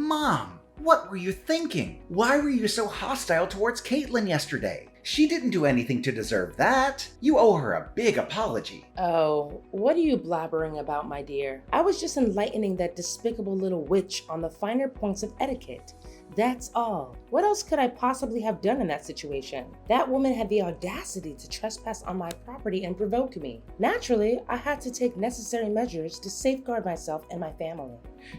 Mom, what were you thinking? Why were you so hostile towards Caitlin yesterday? She didn't do anything to deserve that. You owe her a big apology. Oh, what are you blabbering about, my dear? I was just enlightening that despicable little witch on the finer points of etiquette. That's all. What else could I possibly have done in that situation? That woman had the audacity to trespass on my property and provoke me. Naturally, I had to take necessary measures to safeguard myself and my family.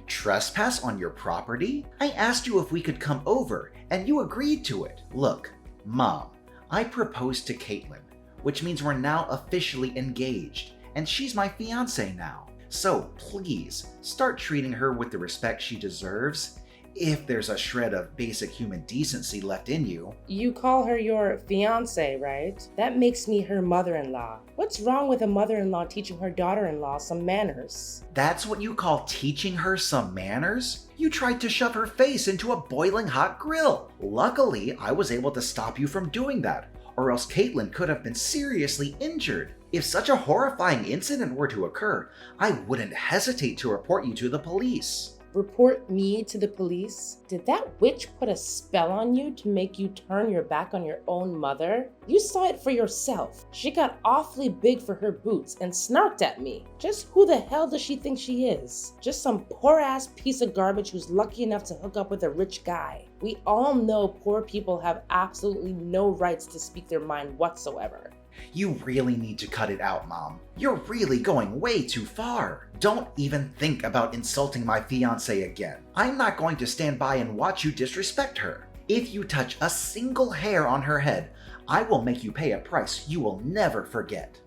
Trespass on your property? I asked you if we could come over, and you agreed to it. Look, Mom, I proposed to Caitlin, which means we're now officially engaged, and she's my fiancée now. So please, start treating her with the respect she deserves, if there's a shred of basic human decency left in you. You call her your fiancée, right? That makes me her mother-in-law. What's wrong with a mother-in-law teaching her daughter-in-law some manners? That's what you call teaching her some manners? You tried to shove her face into a boiling hot grill. Luckily, I was able to stop you from doing that, or else Caitlin could have been seriously injured. If such a horrifying incident were to occur, I wouldn't hesitate to report you to the police. Report me to the police? Did that witch put a spell on you to make you turn your back on your own mother? You saw it for yourself. She got awfully big for her boots and snarked at me. Just who the hell does she think she is? Just some poor ass piece of garbage who's lucky enough to hook up with a rich guy. We all know poor people have absolutely no rights to speak their mind whatsoever. You really need to cut it out, Mom. You're really going way too far. Don't even think about insulting my fiancée again. I'm not going to stand by and watch you disrespect her. If you touch a single hair on her head, I will make you pay a price you will never forget.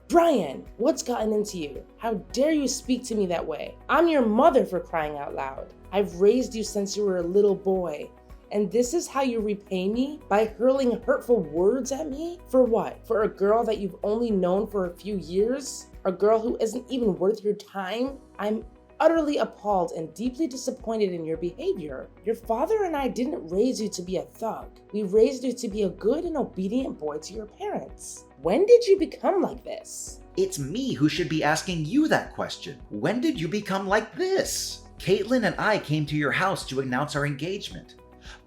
Brian, what's gotten into you? How dare you speak to me that way? I'm your mother, for crying out loud. I've raised you since you were a little boy. And this is how you repay me? By hurling hurtful words at me? For what? For a girl that you've only known for a few years? A girl who isn't even worth your time? I'm utterly appalled and deeply disappointed in your behavior. Your father and I didn't raise you to be a thug. We raised you to be a good and obedient boy to your parents. When did you become like this? It's me who should be asking you that question. When did you become like this? Caitlin and I came to your house to announce our engagement.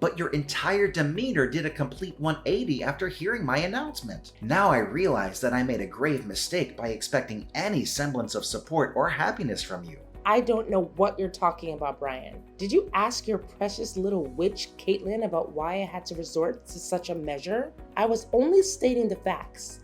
But your entire demeanor did a complete 180 after hearing my announcement. Now I realize that I made a grave mistake by expecting any semblance of support or happiness from you. I don't know what you're talking about, Brian. Did you ask your precious little witch, Caitlin, about why I had to resort to such a measure? I was only stating the facts.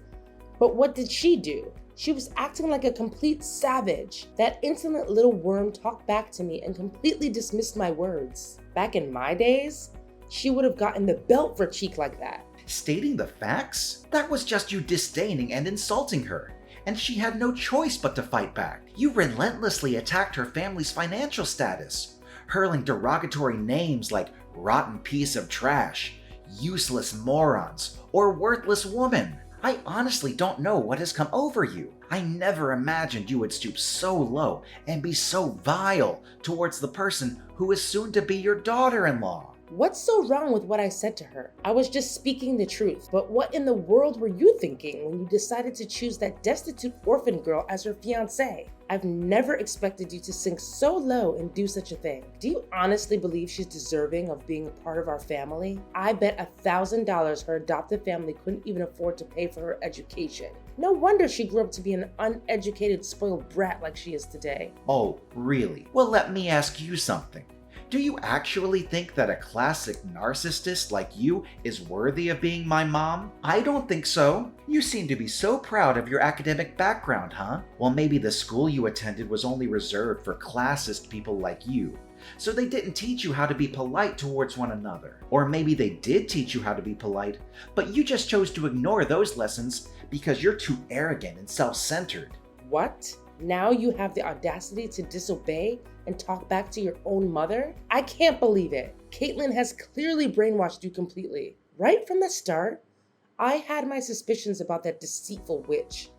But what did she do? She was acting like a complete savage. That insolent little worm talked back to me and completely dismissed my words. Back in my days, she would have gotten the belt for cheek like that. Stating the facts? That was just you disdaining and insulting her, and she had no choice but to fight back. You relentlessly attacked her family's financial status, hurling derogatory names like rotten piece of trash, useless morons, or worthless woman. I honestly don't know what has come over you. I never imagined you would stoop so low and be so vile towards the person who is soon to be your daughter-in-law. What's so wrong with what I said to her? I was just speaking the truth. But what in the world were you thinking when you decided to choose that destitute orphan girl as your fiancée? I've never expected you to sink so low and do such a thing. Do you honestly believe she's deserving of being a part of our family? I bet $1,000 her adopted family couldn't even afford to pay for her education. No wonder she grew up to be an uneducated, spoiled brat like she is today. Oh, really? Well, let me ask you something. Do you actually think that a classic narcissist like you is worthy of being my mom? I don't think so. You seem to be so proud of your academic background, huh? Well, maybe the school you attended was only reserved for classist people like you, so they didn't teach you how to be polite towards one another. Or maybe they did teach you how to be polite, but you just chose to ignore those lessons because you're too arrogant and self-centered. What? Now you have the audacity to disobey and talk back to your own mother? I can't believe it. Caitlin has clearly brainwashed you completely. Right from the start, I had my suspicions about that deceitful witch.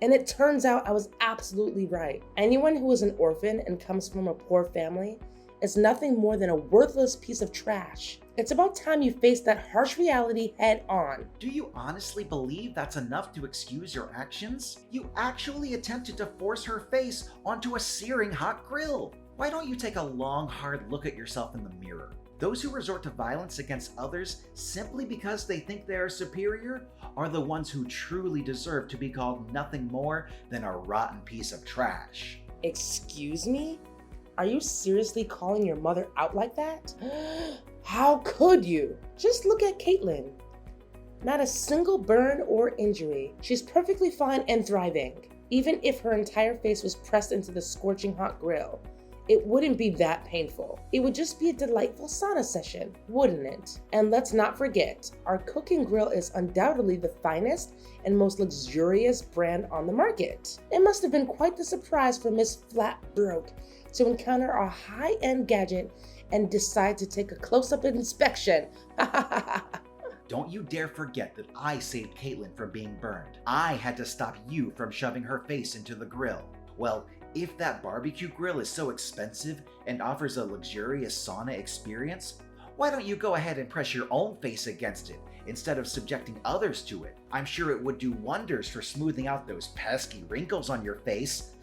And it turns out I was absolutely right. Anyone who is an orphan and comes from a poor family is nothing more than a worthless piece of trash. It's about time you face that harsh reality head on. Do you honestly believe that's enough to excuse your actions? You actually attempted to force her face onto a searing hot grill. Why don't you take a long, hard look at yourself in the mirror? Those who resort to violence against others simply because they think they are superior are the ones who truly deserve to be called nothing more than a rotten piece of trash. Excuse me? Are you seriously calling your mother out like that? How could you? Just look at Caitlin. Not a single burn or injury. She's perfectly fine and thriving. Even if her entire face was pressed into the scorching hot grill, it wouldn't be that painful. It would just be a delightful sauna session, wouldn't it? And let's not forget, our cooking grill is undoubtedly the finest and most luxurious brand on the market. It must have been quite the surprise for Miss Flatbroke to encounter a high-end gadget and decide to take a close-up inspection. Don't you dare forget that I saved Caitlin from being burned. I had to stop you from shoving her face into the grill. Well, if that barbecue grill is so expensive and offers a luxurious sauna experience, why don't you go ahead and press your own face against it instead of subjecting others to it? I'm sure it would do wonders for smoothing out those pesky wrinkles on your face.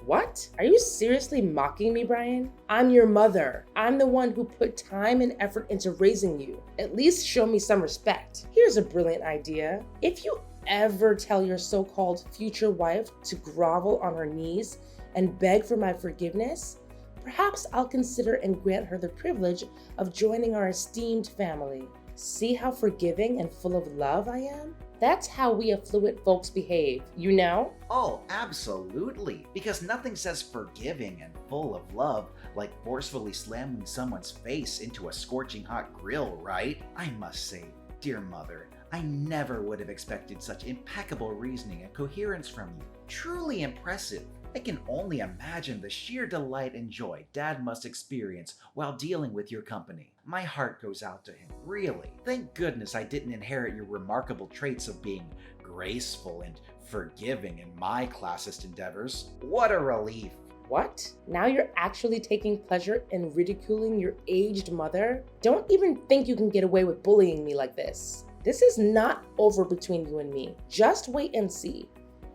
What? Are you seriously mocking me, Brian? I'm your mother. I'm the one who put time and effort into raising you. At least show me some respect. Here's a brilliant idea. If you ever tell your so-called future wife to grovel on her knees and beg for my forgiveness, perhaps I'll consider and grant her the privilege of joining our esteemed family. See how forgiving and full of love I am? That's how we affluent folks behave, you know? Oh, absolutely. Because nothing says forgiving and full of love like forcefully slamming someone's face into a scorching hot grill, right? I must say, dear mother, I never would have expected such impeccable reasoning and coherence from you. Truly impressive. I can only imagine the sheer delight and joy Dad must experience while dealing with your company. My heart goes out to him, really. Thank goodness I didn't inherit your remarkable traits of being graceful and forgiving in my classist endeavors. What a relief. What? Now you're actually taking pleasure in ridiculing your aged mother? Don't even think you can get away with bullying me like this. This is not over between you and me. Just wait and see.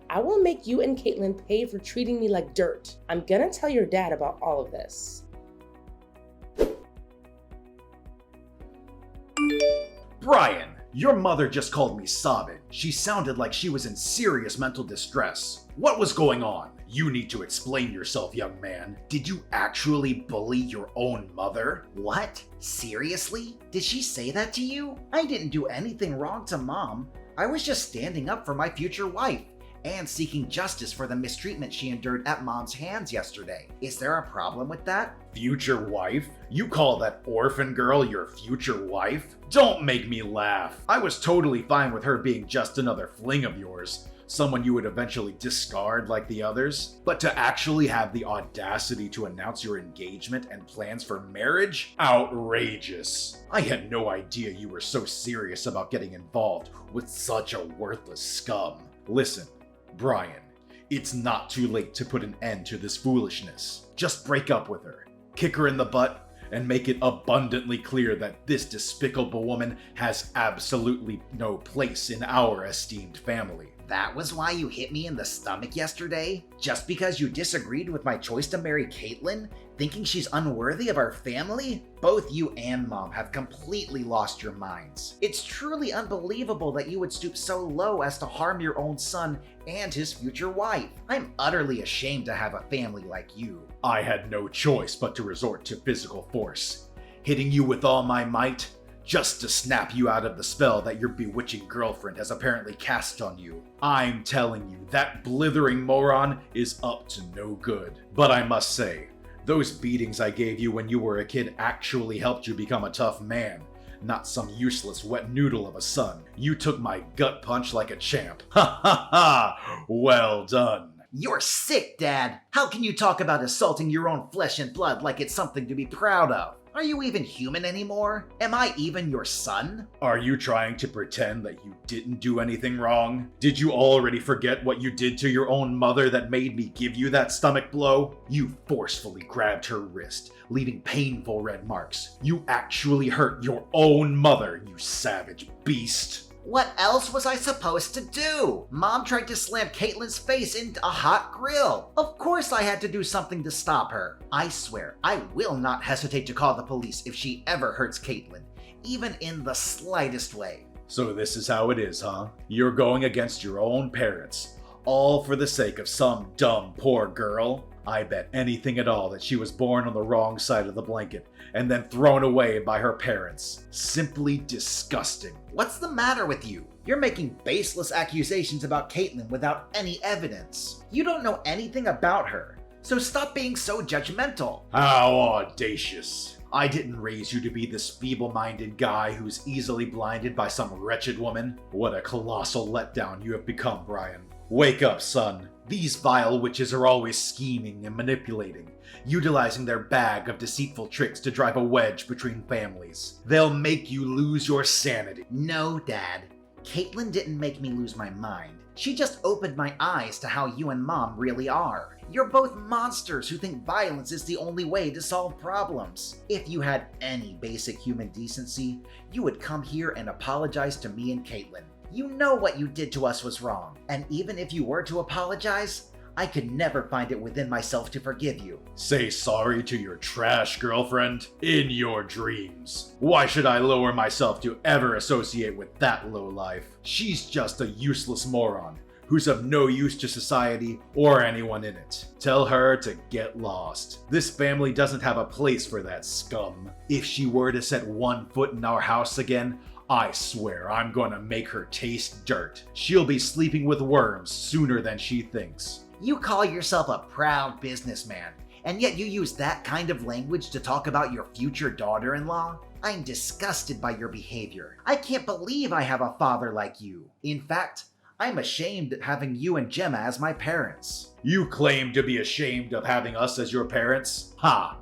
I will make you and Caitlin pay for treating me like dirt. I'm gonna tell your dad about all of this. Brian, your mother just called me sobbing. She sounded like she was in serious mental distress. What was going on? You need to explain yourself, young man. Did you actually bully your own mother? What? Seriously? Did she say that to you? I didn't do anything wrong to Mom. I was just standing up for my future wife and seeking justice for the mistreatment she endured at Mom's hands yesterday. Is there a problem with that? Future wife? You call that orphan girl your future wife? Don't make me laugh. I was totally fine with her being just another fling of yours, someone you would eventually discard like the others. But to actually have the audacity to announce your engagement and plans for marriage? Outrageous. I had no idea you were so serious about getting involved with such a worthless scum. Listen, Brian, it's not too late to put an end to this foolishness. Just break up with her, kick her in the butt, and make it abundantly clear that this despicable woman has absolutely no place in our esteemed family. That was why you hit me in the stomach yesterday? Just because you disagreed with my choice to marry Caitlin, thinking she's unworthy of our family? Both you and Mom have completely lost your minds. It's truly unbelievable that you would stoop so low as to harm your own son and his future wife. I'm utterly ashamed to have a family like you. I had no choice but to resort to physical force, hitting you with all my might, just to snap you out of the spell that your bewitching girlfriend has apparently cast on you. I'm telling you, that blithering moron is up to no good. But I must say, those beatings I gave you when you were a kid actually helped you become a tough man, not some useless wet noodle of a son. You took my gut punch like a champ. Ha ha ha! Well done. You're sick, Dad. How can you talk about assaulting your own flesh and blood like it's something to be proud of? Are you even human anymore? Am I even your son? Are you trying to pretend that you didn't do anything wrong? Did you already forget what you did to your own mother that made me give you that stomach blow? You forcefully grabbed her wrist, leaving painful red marks. You actually hurt your own mother, you savage beast. What else was I supposed to do? Mom tried to slam Caitlin's face into a hot grill. Of course I had to do something to stop her. I swear, I will not hesitate to call the police if she ever hurts Caitlin, even in the slightest way. So this is how it is, huh? You're going against your own parents, all for the sake of some dumb poor girl? I bet anything at all that she was born on the wrong side of the blanket and then thrown away by her parents. Simply disgusting. What's the matter with you? You're making baseless accusations about Caitlin without any evidence. You don't know anything about her, so stop being so judgmental. How audacious. I didn't raise you to be this feeble-minded guy who's easily blinded by some wretched woman. What a colossal letdown you have become, Brian. Wake up, son. These vile witches are always scheming and manipulating, utilizing their bag of deceitful tricks to drive a wedge between families. They'll make you lose your sanity. No, Dad. Caitlin didn't make me lose my mind. She just opened my eyes to how you and Mom really are. You're both monsters who think violence is the only way to solve problems. If you had any basic human decency, you would come here and apologize to me and Caitlin. You know what you did to us was wrong, and even if you were to apologize, I could never find it within myself to forgive you. Say sorry to your trash girlfriend? In your dreams. Why should I lower myself to ever associate with that lowlife? She's just a useless moron who's of no use to society or anyone in it. Tell her to get lost. This family doesn't have a place for that scum. If she were to set one foot in our house again, I swear I'm gonna make her taste dirt. She'll be sleeping with worms sooner than she thinks. You call yourself a proud businessman, and yet you use that kind of language to talk about your future daughter-in-law? I'm disgusted by your behavior. I can't believe I have a father like you. In fact, I'm ashamed at having you and Gemma as my parents. You claim to be ashamed of having us as your parents? Ha!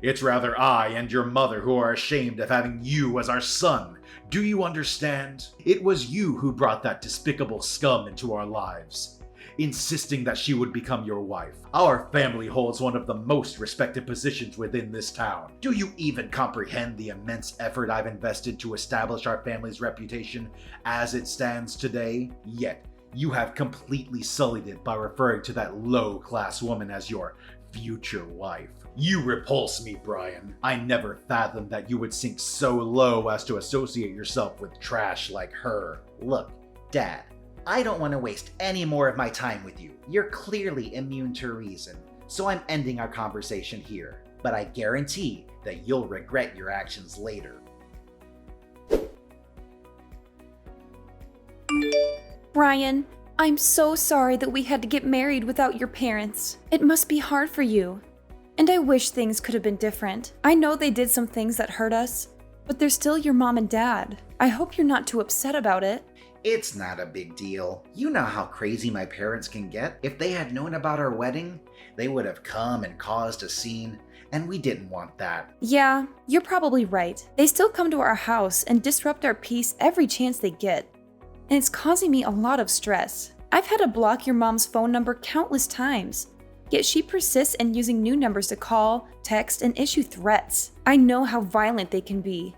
It's rather I and your mother who are ashamed of having you as our son. Do you understand? It was you who brought that despicable scum into our lives, insisting that she would become your wife. Our family holds one of the most respected positions within this town. Do you even comprehend the immense effort I've invested to establish our family's reputation as it stands today? Yet, you have completely sullied it by referring to that low-class woman as your future wife. You repulse me, Brian. I never fathomed that you would sink so low as to associate yourself with trash like her. Look, Dad, I don't want to waste any more of my time with you. You're clearly immune to reason, so I'm ending our conversation here. But I guarantee that you'll regret your actions later. Brian, I'm so sorry that we had to get married without your parents. It must be hard for you. And I wish things could have been different. I know they did some things that hurt us, but they're still your mom and dad. I hope you're not too upset about it. It's not a big deal. You know how crazy my parents can get. If they had known about our wedding, they would have come and caused a scene, and we didn't want that. Yeah, you're probably right. They still come to our house and disrupt our peace every chance they get. And it's causing me a lot of stress. I've had to block your mom's phone number countless times. Yet she persists in using new numbers to call, text, and issue threats. I know how violent they can be,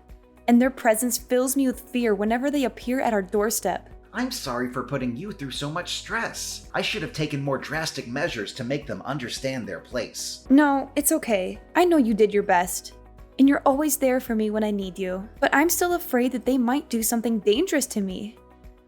and their presence fills me with fear whenever they appear at our doorstep. I'm sorry for putting you through so much stress. I should have taken more drastic measures to make them understand their place. No, it's okay. I know you did your best, and you're always there for me when I need you. But I'm still afraid that they might do something dangerous to me.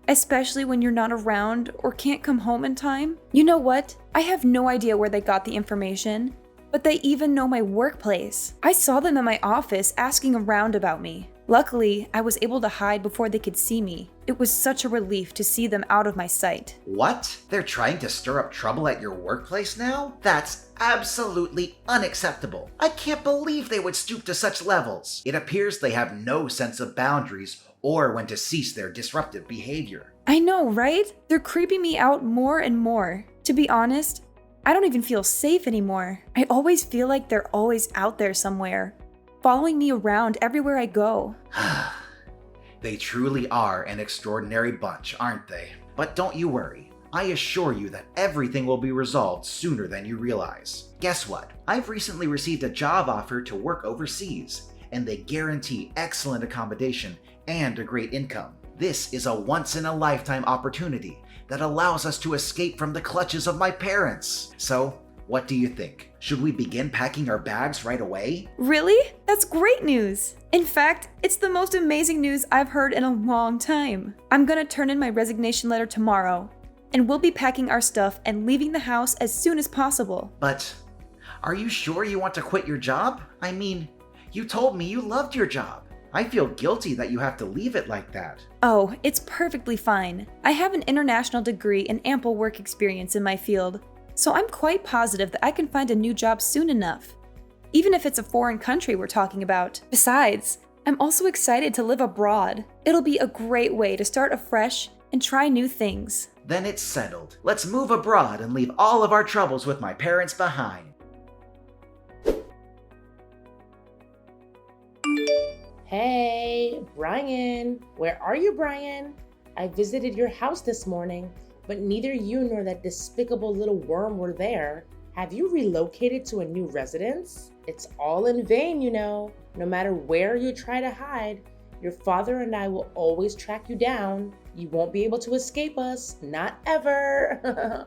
Especially when you're not around or can't come home in time. You know what? I have no idea where they got the information, but they even know my workplace. I saw them in my office asking around about me. Luckily, I was able to hide before they could see me. It was such a relief to see them out of my sight. What? They're trying to stir up trouble at your workplace now? That's absolutely unacceptable. I can't believe they would stoop to such levels. It appears they have no sense of boundaries or when to cease their disruptive behavior. I know, right? They're creeping me out more and more. To be honest, I don't even feel safe anymore. I always feel like they're always out there somewhere, following me around everywhere I go. They truly are an extraordinary bunch, aren't they? But don't you worry. I assure you that everything will be resolved sooner than you realize. Guess what? I've recently received a job offer to work overseas, and they guarantee excellent accommodation and a great income. This is a once-in-a-lifetime opportunity that allows us to escape from the clutches of my parents. So, what do you think? Should we begin packing our bags right away? Really? That's great news! In fact, it's the most amazing news I've heard in a long time. I'm gonna turn in my resignation letter tomorrow, and we'll be packing our stuff and leaving the house as soon as possible. But are you sure you want to quit your job? I mean, you told me you loved your job. I feel guilty that you have to leave it like that. Oh, it's perfectly fine. I have an international degree and ample work experience in my field, so I'm quite positive that I can find a new job soon enough, even if it's a foreign country we're talking about. Besides, I'm also excited to live abroad. It'll be a great way to start afresh and try new things. Then it's settled. Let's move abroad and leave all of our troubles with my parents behind. Hey, Brian. Where are you, Brian? I visited your house this morning, but neither you nor that despicable little worm were there. Have you relocated to a new residence? It's all in vain, you know. No matter where you try to hide, your father and I will always track you down. You won't be able to escape us. Not ever.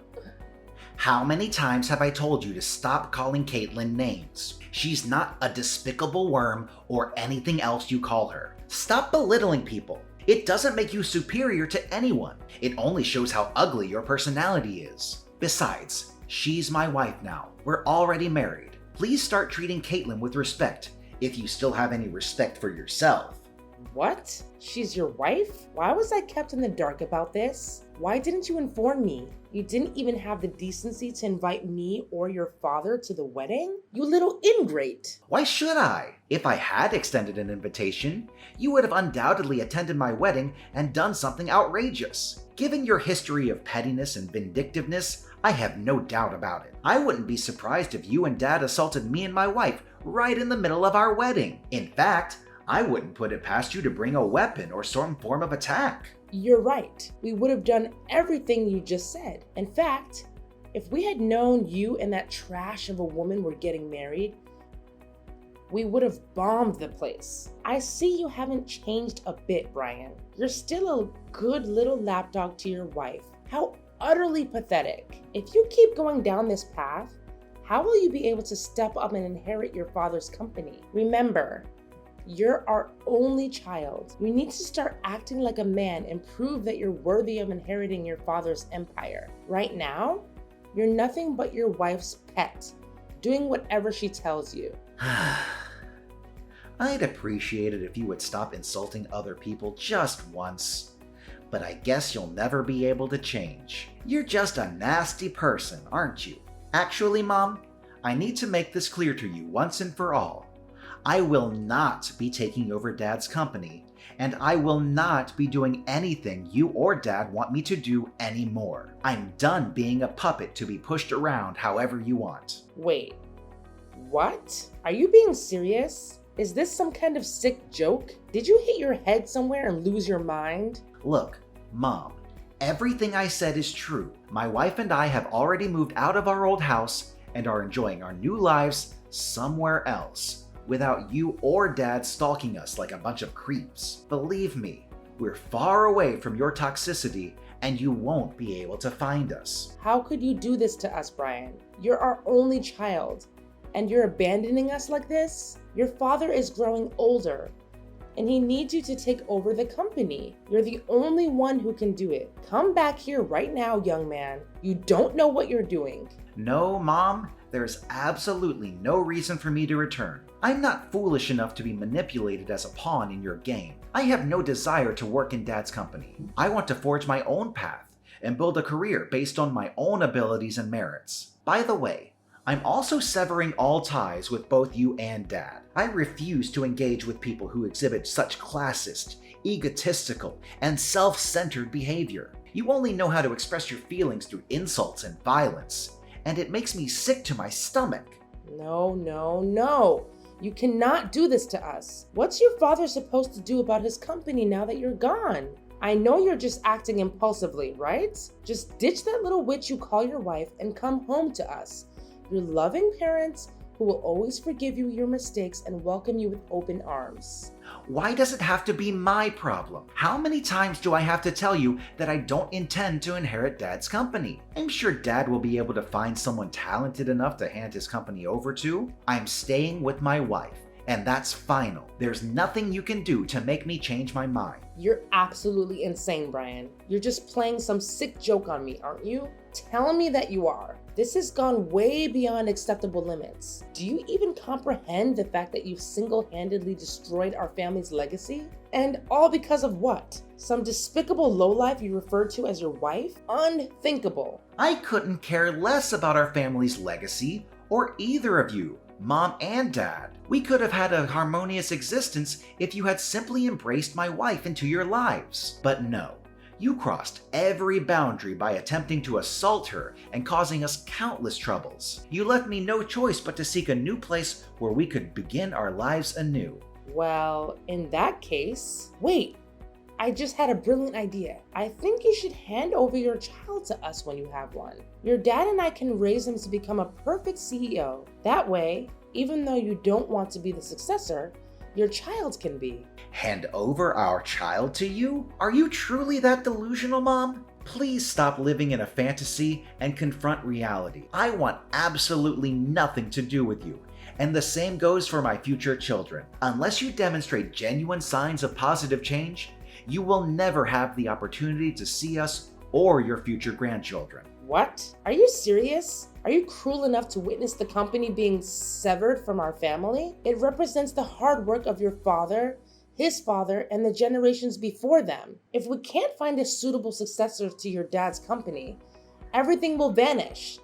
How many times have I told you to stop calling Caitlin names? She's not a despicable worm or anything else you call her. Stop belittling people. It doesn't make you superior to anyone. It only shows how ugly your personality is. Besides, she's my wife now. We're already married. Please start treating Caitlin with respect, if you still have any respect for yourself. What? She's your wife? Why was I kept in the dark about this? Why didn't you inform me? You didn't even have the decency to invite me or your father to the wedding? You little ingrate! Why should I? If I had extended an invitation, you would have undoubtedly attended my wedding and done something outrageous. Given your history of pettiness and vindictiveness, I have no doubt about it. I wouldn't be surprised if you and Dad assaulted me and my wife right in the middle of our wedding. In fact, I wouldn't put it past you to bring a weapon or some form of attack. You're right. We would have done everything you just said. In fact, if we had known you and that trash of a woman were getting married, we would have bombed the place. I see you haven't changed a bit, Brian. You're still a good little lapdog to your wife. How utterly pathetic. If you keep going down this path, how will you be able to step up and inherit your father's company? Remember, you're our only child. You need to start acting like a man and prove that you're worthy of inheriting your father's empire. Right now, you're nothing but your wife's pet, doing whatever she tells you. I'd appreciate it if you would stop insulting other people just once. But I guess you'll never be able to change. You're just a nasty person, aren't you? Actually, Mom, I need to make this clear to you once and for all. I will not be taking over Dad's company, and I will not be doing anything you or Dad want me to do anymore. I'm done being a puppet to be pushed around however you want. Wait, what? Are you being serious? Is this some kind of sick joke? Did you hit your head somewhere and lose your mind? Look, Mom, everything I said is true. My wife and I have already moved out of our old house and are enjoying our new lives somewhere else, without you or Dad stalking us like a bunch of creeps. Believe me, we're far away from your toxicity and you won't be able to find us. How could you do this to us, Brian? You're our only child, and you're abandoning us like this? Your father is growing older, and he needs you to take over the company. You're the only one who can do it. Come back here right now, young man. You don't know what you're doing. No, Mom, there's absolutely no reason for me to return. I'm not foolish enough to be manipulated as a pawn in your game. I have no desire to work in Dad's company. I want to forge my own path and build a career based on my own abilities and merits. By the way, I'm also severing all ties with both you and Dad. I refuse to engage with people who exhibit such classist, egotistical, and self-centered behavior. You only know how to express your feelings through insults and violence, and it makes me sick to my stomach. No. You cannot do this to us. What's your father supposed to do about his company now that you're gone? I know you're just acting impulsively, right? Just ditch that little witch you call your wife and come home to us. Your loving parents who will always forgive you your mistakes and welcome you with open arms. Why does it have to be my problem? How many times do I have to tell you that I don't intend to inherit Dad's company? I'm sure Dad will be able to find someone talented enough to hand his company over to. I'm staying with my wife, and that's final. There's nothing you can do to make me change my mind. You're absolutely insane, Brian. You're just playing some sick joke on me, aren't you? Tell me that you are. This has gone way beyond acceptable limits. Do you even comprehend the fact that you've single-handedly destroyed our family's legacy? And all because of what? Some despicable lowlife you refer to as your wife? Unthinkable. I couldn't care less about our family's legacy, or either of you, Mom and Dad. We could have had a harmonious existence if you had simply embraced my wife into your lives. But no. You crossed every boundary by attempting to assault her and causing us countless troubles. You left me no choice but to seek a new place where we could begin our lives anew. Well, in that case, wait, I just had a brilliant idea. I think you should hand over your child to us when you have one. Your dad and I can raise him to become a perfect CEO. That way, even though you don't want to be the successor, your child can be. Hand over our child to you? Are you truly that delusional, Mom? Please stop living in a fantasy and confront reality. I want absolutely nothing to do with you. And the same goes for my future children. Unless you demonstrate genuine signs of positive change, you will never have the opportunity to see us or your future grandchildren. What? Are you serious? Are you cruel enough to witness the company being severed from our family? It represents the hard work of your father, his father, and the generations before them. If we can't find a suitable successor to your dad's company, everything will vanish,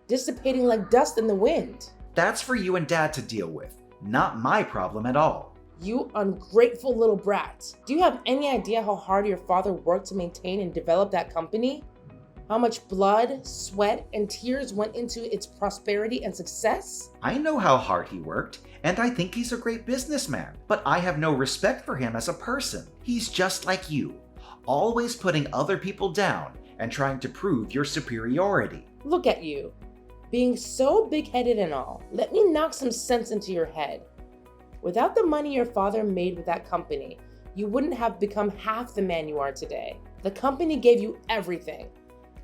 dissipating like dust in the wind. That's for you and Dad to deal with, not my problem at all. You ungrateful little brat. Do you have any idea how hard your father worked to maintain and develop that company? How much blood, sweat, and tears went into its prosperity and success? I know how hard he worked, and I think he's a great businessman, but I have no respect for him as a person. He's just like you, always putting other people down and trying to prove your superiority. Look at you, being so big-headed and all. Let me knock some sense into your head. Without the money your father made with that company, you wouldn't have become half the man you are today. The company gave you everything,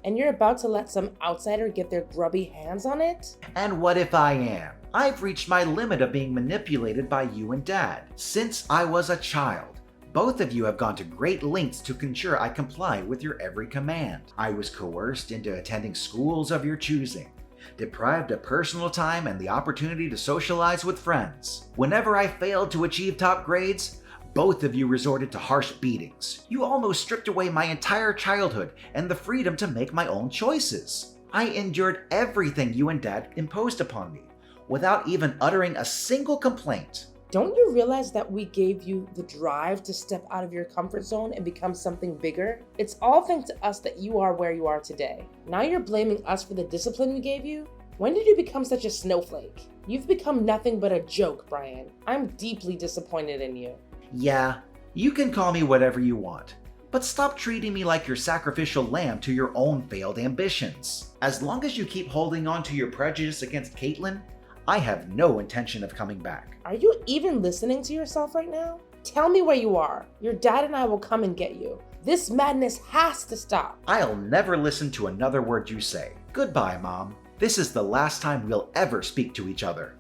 and you're about to let some outsider get their grubby hands on it? And what if I am? I've reached my limit of being manipulated by you and Dad. Since I was a child, both of you have gone to great lengths to ensure I comply with your every command. I was coerced into attending schools of your choosing, deprived of personal time and the opportunity to socialize with friends. Whenever I failed to achieve top grades, both of you resorted to harsh beatings. You almost stripped away my entire childhood and the freedom to make my own choices. I endured everything you and Dad imposed upon me, without even uttering a single complaint. Don't you realize that we gave you the drive to step out of your comfort zone and become something bigger? It's all thanks to us that you are where you are today. Now you're blaming us for the discipline we gave you? When did you become such a snowflake? You've become nothing but a joke, Brian. I'm deeply disappointed in you. Yeah, you can call me whatever you want, but stop treating me like your sacrificial lamb to your own failed ambitions. As long as you keep holding on to your prejudice against Caitlin, I have no intention of coming back. Are you even listening to yourself right now? Tell me where you are. Your dad and I will come and get you. This madness has to stop. I'll never listen to another word you say. Goodbye, Mom. This is the last time we'll ever speak to each other.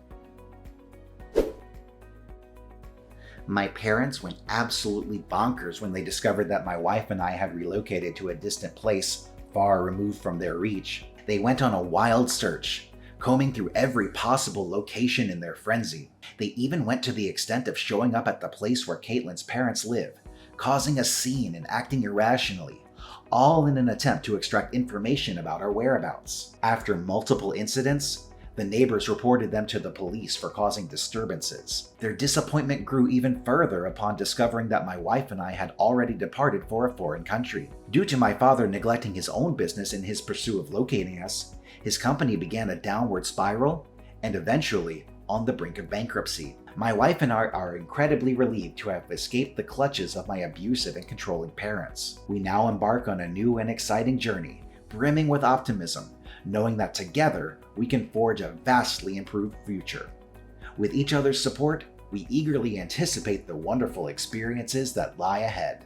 My parents went absolutely bonkers when they discovered that my wife and I had relocated to a distant place far removed from their reach. They went on a wild search, combing through every possible location in their frenzy. They even went to the extent of showing up at the place where Caitlin's parents live, causing a scene and acting irrationally, all in an attempt to extract information about our whereabouts. After multiple incidents, the neighbors reported them to the police for causing disturbances. Their disappointment grew even further upon discovering that my wife and I had already departed for a foreign country. Due to my father neglecting his own business in his pursuit of locating us, his company began a downward spiral and eventually on the brink of bankruptcy. My wife and I are incredibly relieved to have escaped the clutches of my abusive and controlling parents. We now embark on a new and exciting journey, brimming with optimism, knowing that together we can forge a vastly improved future. With each other's support, we eagerly anticipate the wonderful experiences that lie ahead.